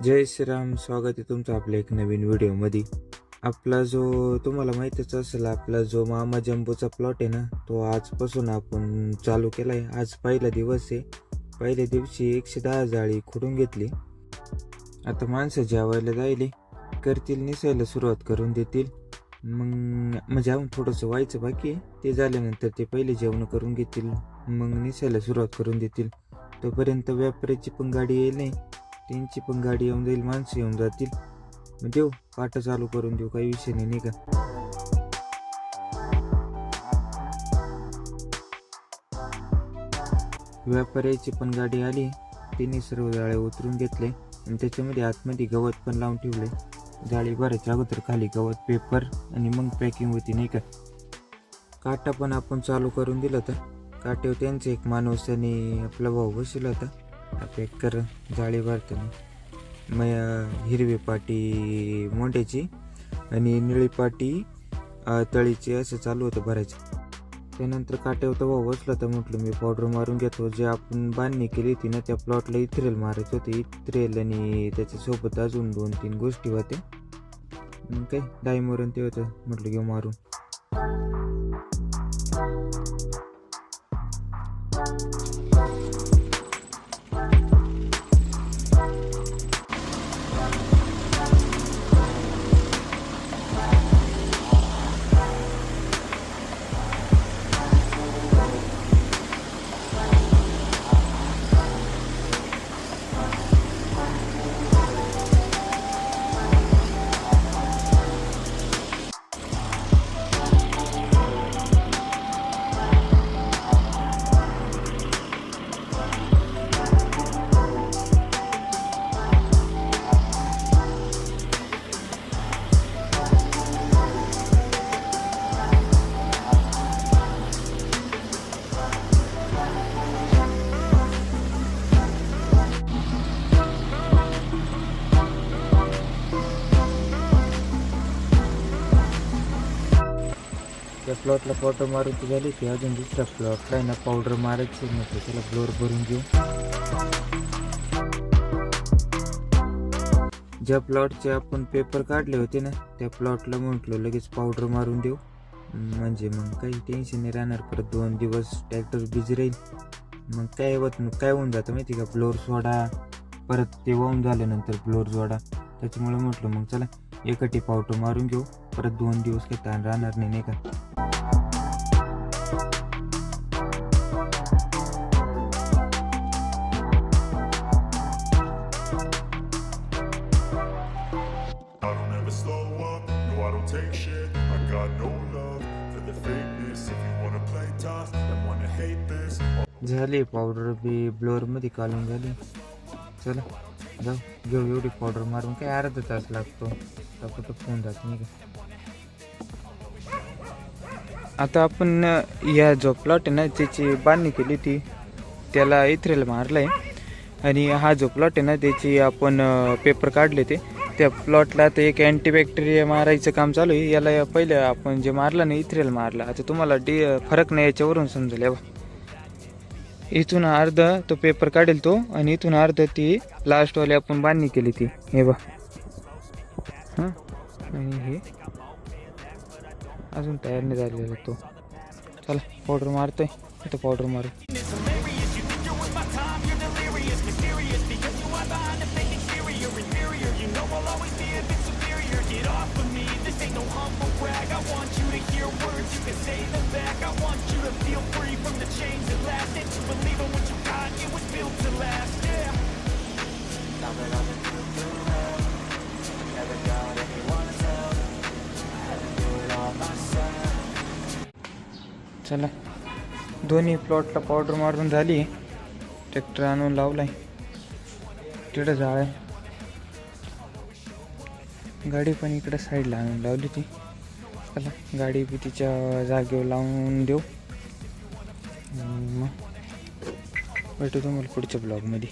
जय श्रीराम. स्वागत आहे तुमचं आपल्या एक नवीन व्हिडिओमध्ये. आपला जो तुम्हाला माहीतच असेल, आपला जो मामा जंबोचा प्लॉट आहे ना, तो आजपासून आपण चालू केला आहे. आज पहिला दिवस आहे. पहिल्या दिवशी 110 जाळी खुडून घेतली. आता माणसं जेवायला जायले करतील, निसायला सुरुवात करून देतील. मग म्हणजे अजून थोडंसं व्हायचं बाकी आहे. ते झाल्यानंतर ते पहिले जेवण करून घेतील, मग निसायला सुरुवात करून देतील. तोपर्यंत व्यापाऱ्याची पण गाडी येईल नाही, त्यांची पण गाडी येऊन जाईल, माणसं येऊन जातील. मग देऊ पाटा चालू करून देऊ, काही विषय नाही का. व्यापाऱ्याची पण गाडी आली, तिने सर्व जाळे उतरून घेतले आणि त्याच्यामध्ये आतमध्ये गवत पण लावून ठेवले. जाळी भरायच्या अगोदर खाली गवत, पेपर आणि मग पॅकिंग होती नाही का. काटा पण आपण चालू करून दिला होता. काट्यावर त्यांचा एक माणूस आणि आपला भाऊ बसला होता. पॅक कर जाळी भरताना. मग हिरवी पाटी मोंड्याची आणि निळी पाटी तळीची असं चालू होतं भरायचं. त्यानंतर काट्यावर तो भाऊ बसला होता. म्हटलं मी पावडर मारून घेतो. जे आपण बांधणी केली होती ना, त्या प्लॉटला इथरेल मारायचं होतं. इथरेल आणि त्याच्यासोबत अजून 2-3 गोष्टी होत्या. काय डायमरून ते होतं, म्हटलं घेऊ मारून. त्या प्लॉटला पावडर मारून झाली की अजून दुसऱ्या प्लॉटला आहे ना पावडर मारायची. म्हटलं त्याला ब्लोअर भरून घेऊ. ज्या प्लॉटचे आपण पेपर काढले होते ना, त्या प्लॉटला म्हटलं लगेच पावडर मारून देऊ, म्हणजे मग काही टेन्शन नाही राहणार. परत 2 दिवस ट्रॅक्टर बिझी राहील. मग काय होऊन जातं माहिती का, ब्लोअर सोडा, परत ते वाहून झाल्यानंतर ब्लोअर सोडा. त्याच्यामुळे म्हटलं मग चला एकटी पावडर मारून घेऊ, परत 2 दिवस काही ताण राहणार नाही का. Take shit, I got no love for the fakeness. If you wanna play tough and wanna hate this. झाली पावडर बी ब्लोअर मध्ये काढून झाली. चला जाऊ घेऊ. एवढी पावडर मारून काय अर्धा तास लागतो, कुठं फोन जात नाही का. आता आपण या जो प्लॉट आहे ना, त्याची बांधणी केली ती, त्याला इथरेल मारलाय. आणि हा जो प्लॉट आहे ना, त्याची आपण पेपर काढले ते, त्या प्लॉटला आता एक अँटीबॅक्टेरिया मारायचं काम चालू आहे. याला पहिलं आपण जे मारलं ना, इथरेल मारला. आता तुम्हाला फरक नाही याच्यावरून समजेल. इथून अर्धा तो पेपर काढेल तो, आणि इथून अर्धा ती लास्टवाली आपण बांधणी केली ती, हे बा. हां, आणि हे अजून तयार नाही झालेला तो. चला पावडर मारतोय, आता पावडर मारू. चला दोन्ही प्लॉटला पावडर मारून झाली. ट्रॅक्टर आणून लावलाय, तिकडं जाळ. गाडी पण इकडं साईडला आणून लावली ती. चला गाडी बी तिच्या जागेवर लावून देऊ. मग भेटू तुम्हाला पुढच्या ब्लॉगमध्ये.